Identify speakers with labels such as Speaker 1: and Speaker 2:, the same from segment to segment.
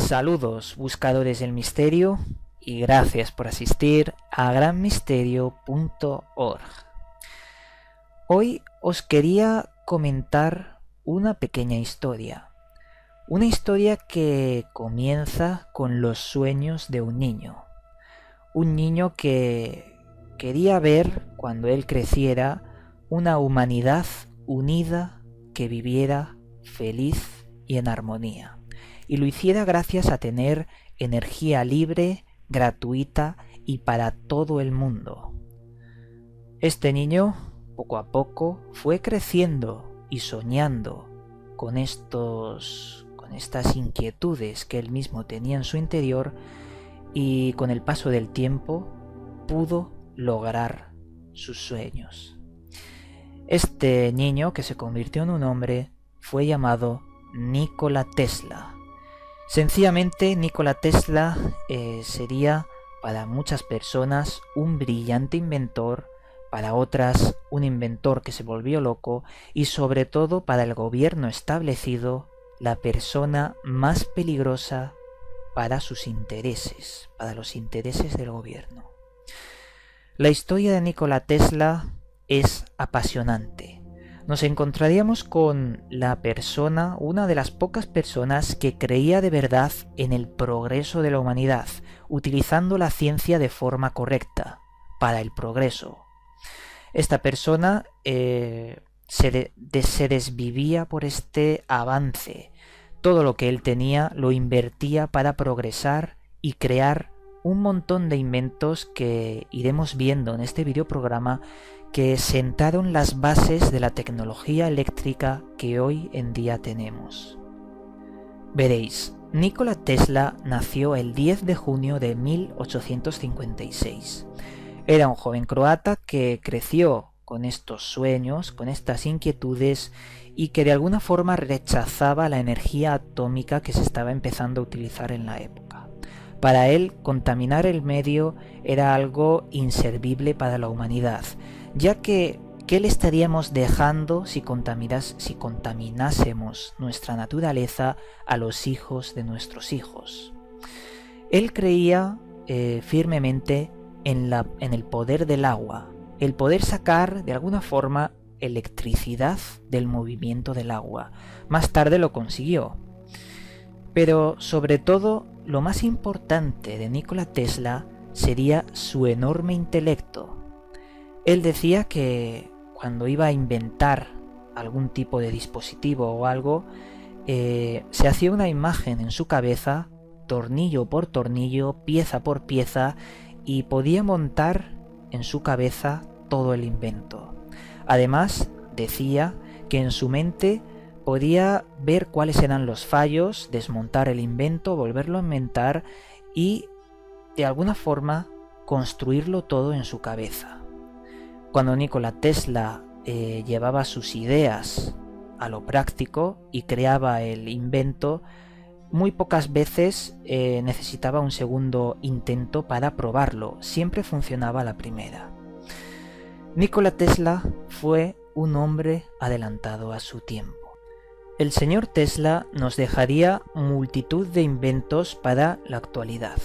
Speaker 1: Saludos buscadores del misterio y gracias por asistir a granmisterio.org. Hoy os quería comentar una pequeña historia. Una historia que comienza con los sueños de un niño. Un niño que quería ver, cuando él creciera, una humanidad unida que viviera feliz y en armonía. Y lo hiciera gracias a tener energía libre, gratuita y para todo el mundo. Este niño, poco a poco, fue creciendo y soñando con estas inquietudes que él mismo tenía en su interior, y con el paso del tiempo pudo lograr sus sueños. Este niño, que se convirtió en un hombre, fue llamado Nikola Tesla. Sencillamente, Nikola Tesla sería para muchas personas un brillante inventor, para otras un inventor que se volvió loco y sobre todo para el gobierno establecido la persona más peligrosa para sus intereses, para los intereses del gobierno. La historia de Nikola Tesla es apasionante. Nos encontraríamos con la persona, una de las pocas personas que creía de verdad en el progreso de la humanidad, utilizando la ciencia de forma correcta, para el progreso. Esta persona se desvivía por este avance. Todo lo que él tenía lo invertía para progresar y crear un montón de inventos que iremos viendo en este videoprograma, que sentaron las bases de la tecnología eléctrica que hoy en día tenemos. Veréis, Nikola Tesla nació el 10 de junio de 1856. Era un joven croata que creció con estos sueños, con estas inquietudes, y que de alguna forma rechazaba la energía atómica que se estaba empezando a utilizar en la época. Para él, contaminar el medio era algo inservible para la humanidad, ya que ¿qué le estaríamos dejando si contaminásemos nuestra naturaleza a los hijos de nuestros hijos? Él creía firmemente en el poder del agua, el poder sacar de alguna forma electricidad del movimiento del agua. Más tarde lo consiguió. Pero sobre todo, lo más importante de Nikola Tesla sería su enorme intelecto. Él decía que cuando iba a inventar algún tipo de dispositivo o algo, se hacía una imagen en su cabeza, tornillo por tornillo, pieza por pieza, y podía montar en su cabeza todo el invento. Además, decía que en su mente podía ver cuáles eran los fallos, desmontar el invento, volverlo a inventar y, de alguna forma, construirlo todo en su cabeza. Cuando Nikola Tesla llevaba sus ideas a lo práctico y creaba el invento, muy pocas veces necesitaba un segundo intento para probarlo. Siempre funcionaba la primera. Nikola Tesla fue un hombre adelantado a su tiempo. El señor Tesla nos dejaría multitud de inventos para la actualidad.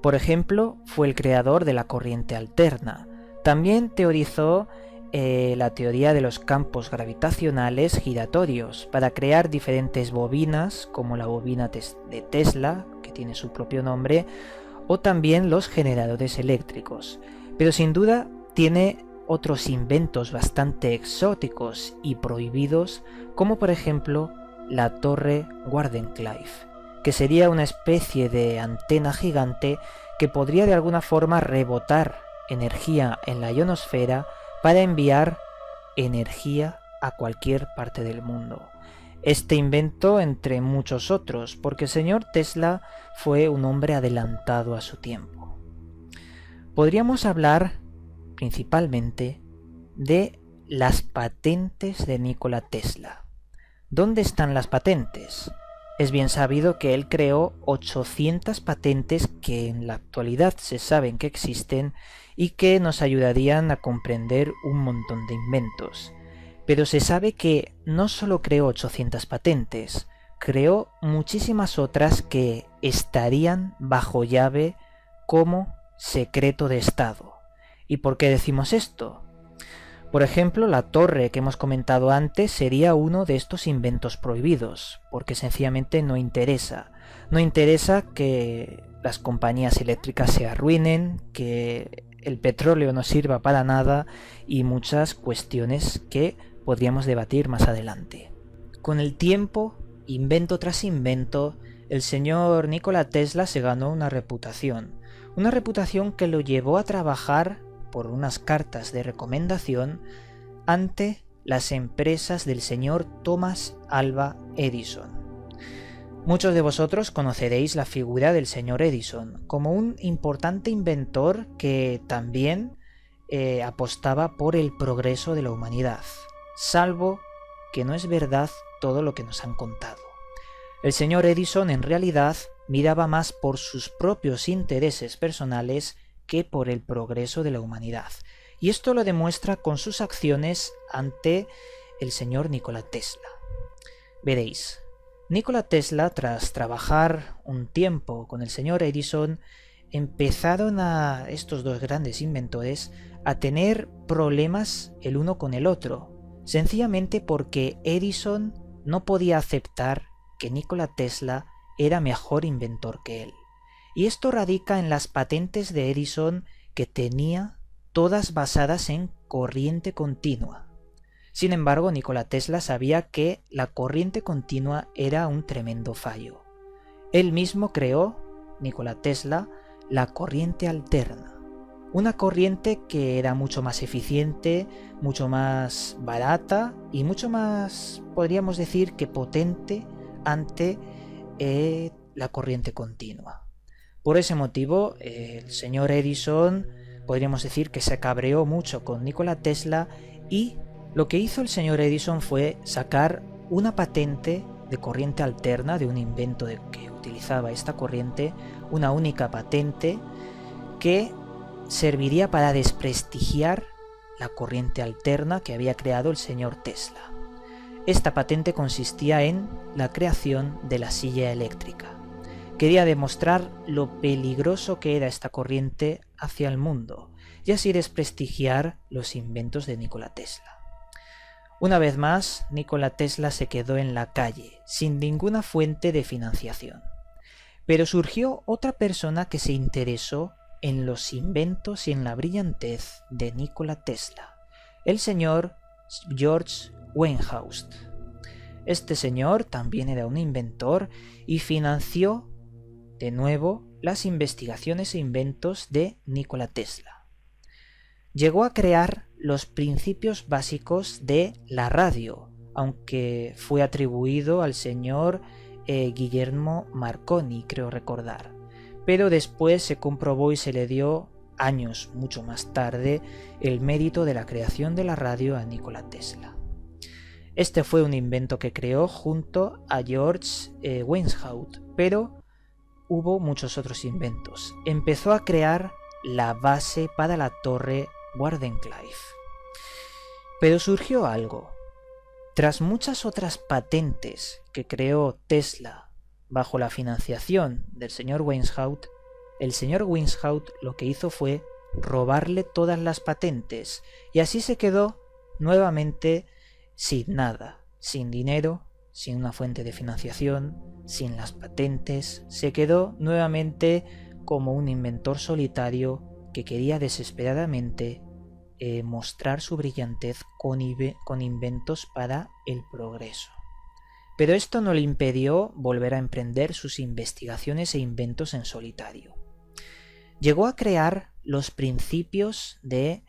Speaker 1: Por ejemplo, fue el creador de la corriente alterna. También teorizó la teoría de los campos gravitacionales giratorios para crear diferentes bobinas, como la bobina de Tesla, que tiene su propio nombre, o también los generadores eléctricos. Pero sin duda tiene otros inventos bastante exóticos y prohibidos, como por ejemplo la torre Wardenclyffe, que sería una especie de antena gigante que podría de alguna forma rebotar energía en la ionosfera para enviar energía a cualquier parte del mundo. Este invento entre muchos otros, porque el señor Tesla fue un hombre adelantado a su tiempo. Podríamos hablar principalmente de las patentes de Nikola Tesla. ¿Dónde están las patentes? Es bien sabido que él creó 800 patentes que en la actualidad se saben que existen y que nos ayudarían a comprender un montón de inventos. Pero se sabe que no solo creó 800 patentes, creó muchísimas otras que estarían bajo llave como secreto de Estado. ¿Y por qué decimos esto? Por ejemplo, la torre que hemos comentado antes sería uno de estos inventos prohibidos, porque sencillamente no interesa. No interesa que las compañías eléctricas se arruinen, que el petróleo no sirva para nada y muchas cuestiones que podríamos debatir más adelante. Con el tiempo, invento tras invento, el señor Nikola Tesla se ganó una reputación que lo llevó a trabajar por unas cartas de recomendación ante las empresas del señor Thomas Alva Edison. Muchos de vosotros conoceréis la figura del señor Edison como un importante inventor que también apostaba por el progreso de la humanidad, salvo que no es verdad todo lo que nos han contado. El señor Edison en realidad miraba más por sus propios intereses personales que por el progreso de la humanidad. Y esto lo demuestra con sus acciones ante el señor Nikola Tesla. Veréis, Nikola Tesla, tras trabajar un tiempo con el señor Edison, empezaron a estos dos grandes inventores a tener problemas el uno con el otro, sencillamente porque Edison no podía aceptar que Nikola Tesla era mejor inventor que él. Y esto radica en las patentes de Edison, que tenía todas basadas en corriente continua. Sin embargo, Nikola Tesla sabía que la corriente continua era un tremendo fallo. Él mismo creó, Nikola Tesla, la corriente alterna. Una corriente que era mucho más eficiente, mucho más barata y mucho más, podríamos decir, que potente ante la corriente continua. Por ese motivo, el señor Edison, podríamos decir que se cabreó mucho con Nikola Tesla, y lo que hizo el señor Edison fue sacar una patente de corriente alterna, de un invento que utilizaba esta corriente, una única patente que serviría para desprestigiar la corriente alterna que había creado el señor Tesla. Esta patente consistía en la creación de la silla eléctrica. Quería demostrar lo peligroso que era esta corriente hacia el mundo y así desprestigiar los inventos de Nikola Tesla. Una vez más, Nikola Tesla se quedó en la calle, sin ninguna fuente de financiación. Pero surgió otra persona que se interesó en los inventos y en la brillantez de Nikola Tesla, el señor George Westinghouse. Este señor también era un inventor y financió de nuevo las investigaciones e inventos de Nikola Tesla. Llegó a crear los principios básicos de la radio, aunque fue atribuido al señor Guillermo Marconi, creo recordar. Pero después se comprobó y se le dio, años mucho más tarde, el mérito de la creación de la radio a Nikola Tesla. Este fue un invento que creó junto a George Westinghouse, pero hubo muchos otros inventos. Empezó a crear la base para la torre Wardenclyffe. Pero surgió algo. Tras muchas otras patentes que creó Tesla bajo la financiación del señor Westinghouse, el señor Westinghouse lo que hizo fue robarle todas las patentes y así se quedó nuevamente sin nada, sin dinero, sin una fuente de financiación, sin las patentes. Se quedó nuevamente como un inventor solitario que quería desesperadamente mostrar su brillantez con inventos para el progreso. Pero esto no le impidió volver a emprender sus investigaciones e inventos en solitario. Llegó a crear los principios de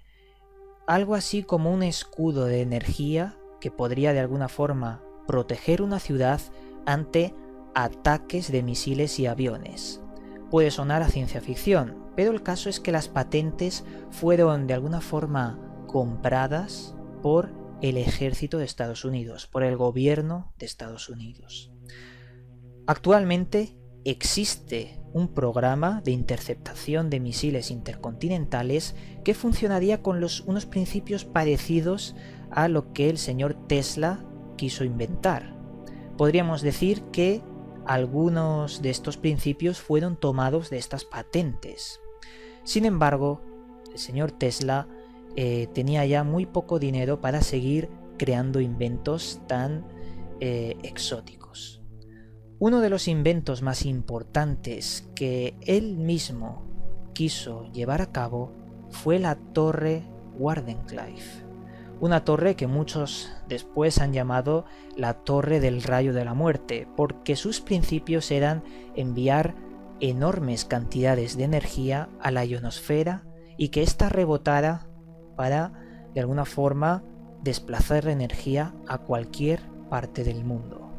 Speaker 1: algo así como un escudo de energía que podría de alguna forma proteger una ciudad ante ataques de misiles y aviones. Puede sonar a ciencia ficción, pero el caso es que las patentes fueron de alguna forma compradas por el ejército de Estados Unidos, por el gobierno de Estados Unidos. Actualmente existe un programa de interceptación de misiles intercontinentales que funcionaría con unos principios parecidos a lo que el señor Tesla quiso inventar. podríamos decir que algunos de estos principios fueron tomados de estas patentes. Sin embargo, el señor Tesla tenía ya muy poco dinero para seguir creando inventos tan exóticos. Uno de los inventos más importantes que él mismo quiso llevar a cabo fue la torre Wardenclyffe, una torre que muchos después han llamado la Torre del Rayo de la Muerte, porque sus principios eran enviar enormes cantidades de energía a la ionosfera y que ésta rebotara para, de alguna forma, desplazar energía a cualquier parte del mundo.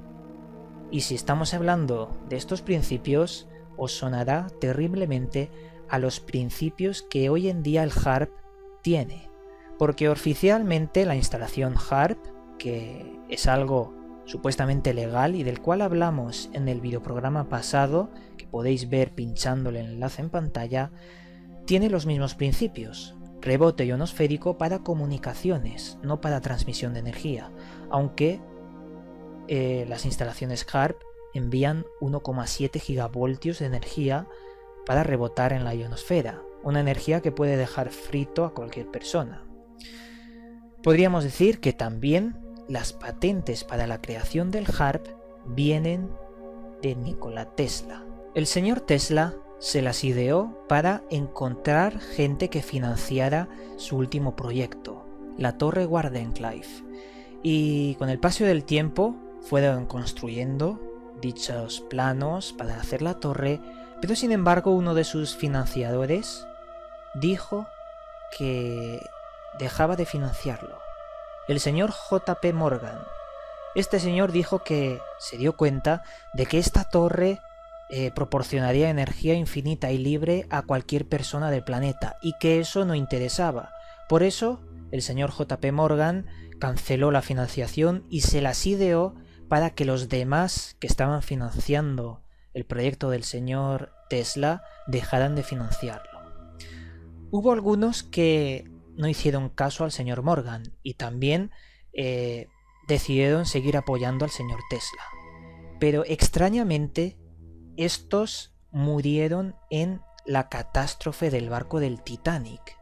Speaker 1: Y si estamos hablando de estos principios, os sonará terriblemente a los principios que hoy en día el HAARP tiene, porque oficialmente la instalación HAARP, que es algo supuestamente legal y del cual hablamos en el videoprograma pasado, que podéis ver pinchando el enlace en pantalla, tiene los mismos principios: rebote ionosférico para comunicaciones, no para transmisión de energía, aunque las instalaciones HAARP envían 1,7 gigavoltios de energía para rebotar en la ionosfera, una energía que puede dejar frito a cualquier persona. Podríamos decir que también las patentes para la creación del HAARP vienen de Nikola Tesla. El señor Tesla se las ideó para encontrar gente que financiara su último proyecto, la Torre Wardenclyffe, y con el paso del tiempo fueron construyendo dichos planos para hacer la torre, pero sin embargo uno de sus financiadores dijo que dejaba de financiarlo. El señor J.P. Morgan. Este señor dijo que se dio cuenta de que esta torre proporcionaría energía infinita y libre a cualquier persona del planeta y que eso no interesaba. Por eso, el señor J.P. Morgan canceló la financiación y se las ideó para que los demás que estaban financiando el proyecto del señor Tesla dejaran de financiarlo. Hubo algunos que no hicieron caso al señor Morgan y también decidieron seguir apoyando al señor Tesla. Pero extrañamente, estos murieron en la catástrofe del barco del Titanic.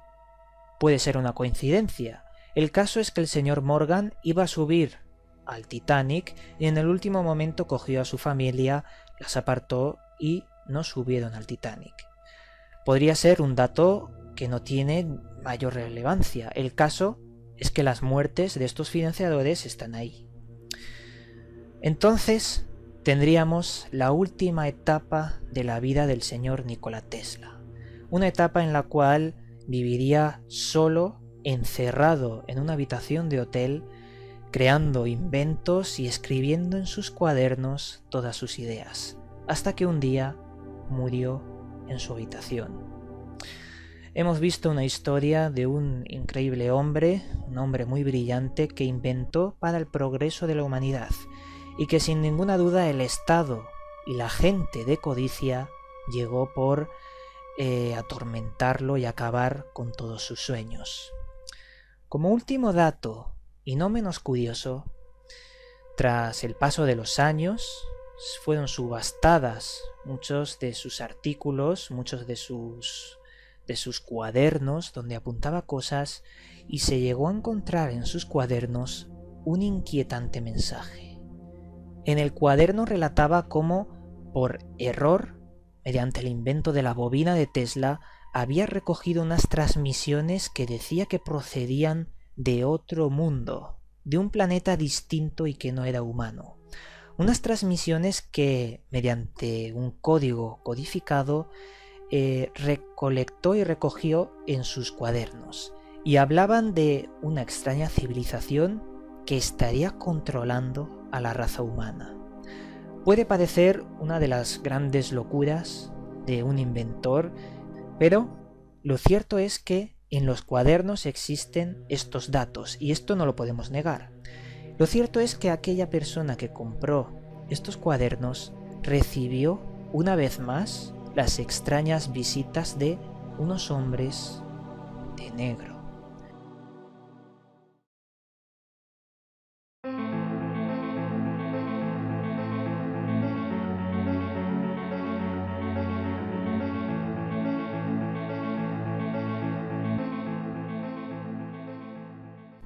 Speaker 1: Puede ser una coincidencia. El caso es que el señor Morgan iba a subir al Titanic y en el último momento cogió a su familia, las apartó y no subieron al Titanic. Podría ser un dato que no tiene mayor relevancia. El caso es que las muertes de estos financiadores están ahí. Entonces tendríamos la última etapa de la vida del señor Nikola Tesla. Una etapa en la cual viviría solo, encerrado en una habitación de hotel, creando inventos y escribiendo en sus cuadernos todas sus ideas, hasta que un día murió en su habitación. Hemos visto una historia de un increíble hombre, un hombre muy brillante que inventó para el progreso de la humanidad y que sin ninguna duda el Estado y la gente de codicia llegó por atormentarlo y acabar con todos sus sueños. Como último dato, y no menos curioso, tras el paso de los años fueron subastadas muchos de sus artículos, muchos de sus cuadernos donde apuntaba cosas, y se llegó a encontrar en sus cuadernos un inquietante mensaje. En el cuaderno relataba cómo, por error, mediante el invento de la bobina de Tesla, había recogido unas transmisiones que decía que procedían de otro mundo, de un planeta distinto y que no era humano. Unas transmisiones que, mediante un código codificado, recolectó y recogió en sus cuadernos, y hablaban de una extraña civilización que estaría controlando a la raza humana. Puede parecer una de las grandes locuras de un inventor, pero lo cierto es que en los cuadernos existen estos datos y esto no lo podemos negar. Lo cierto es que aquella persona que compró estos cuadernos recibió una vez más las extrañas visitas de unos hombres de negro.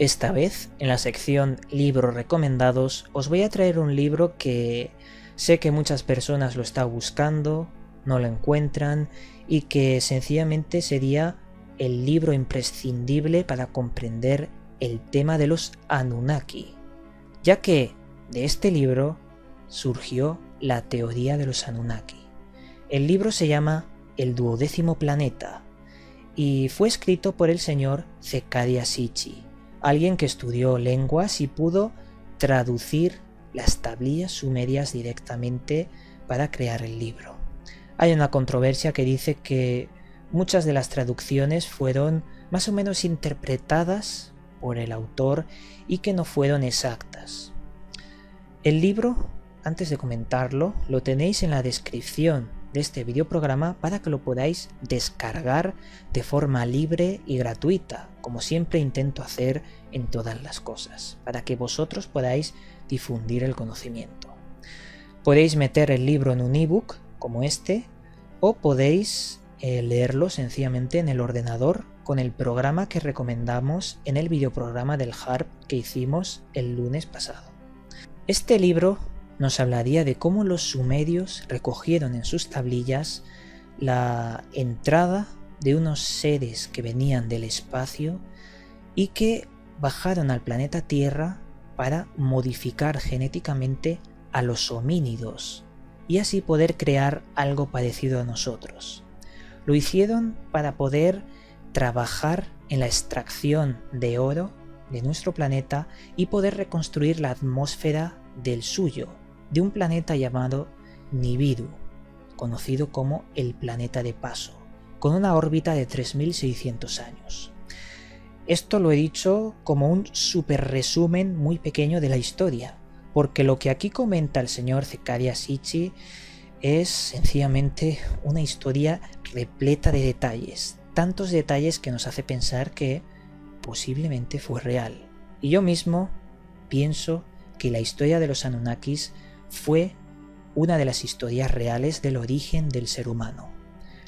Speaker 1: Esta vez, en la sección Libros recomendados, os voy a traer un libro que sé que muchas personas lo están buscando, no lo encuentran y que sencillamente sería el libro imprescindible para comprender el tema de los Anunnaki, ya que de este libro surgió la teoría de los Anunnaki. El libro se llama El 12º planeta y fue escrito por el señor Zecharia Sitchin, alguien que estudió lenguas y pudo traducir las tablillas sumerias directamente para crear el libro. Hay una controversia que dice que muchas de las traducciones fueron más o menos interpretadas por el autor y que no fueron exactas. El libro, antes de comentarlo, lo tenéis en la descripción de este videoprograma para que lo podáis descargar de forma libre y gratuita, como siempre intento hacer en todas las cosas, para que vosotros podáis difundir el conocimiento. Podéis meter el libro en un ebook como este, o podéis leerlo sencillamente en el ordenador con el programa que recomendamos en el videoprograma del HARP que hicimos el lunes pasado. Este libro nos hablaría de cómo los sumerios recogieron en sus tablillas la entrada de unos seres que venían del espacio y que bajaron al planeta Tierra para modificar genéticamente a los homínidos y así poder crear algo parecido a nosotros. Lo hicieron para poder trabajar en la extracción de oro de nuestro planeta y poder reconstruir la atmósfera del suyo, de un planeta llamado Nibiru, conocido como el planeta de paso, con una órbita de 3600 años. Esto lo he dicho como un super resumen muy pequeño de la historia, porque lo que aquí comenta el señor Zecharia Sitchin es sencillamente una historia repleta de detalles, tantos detalles que nos hace pensar que posiblemente fue real. Y yo mismo pienso que la historia de los Anunnakis fue una de las historias reales del origen del ser humano.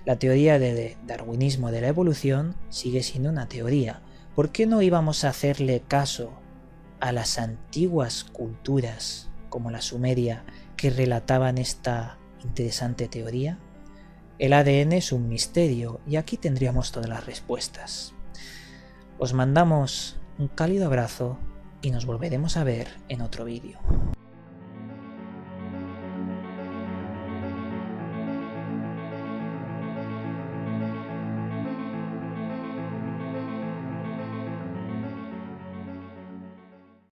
Speaker 1: La teoría del darwinismo de la evolución sigue siendo una teoría. ¿Por qué no íbamos a hacerle caso a las antiguas culturas como la sumeria que relataban esta interesante teoría? El ADN es un misterio y aquí tendríamos todas las respuestas. Os mandamos un cálido abrazo y nos volveremos a ver en otro vídeo.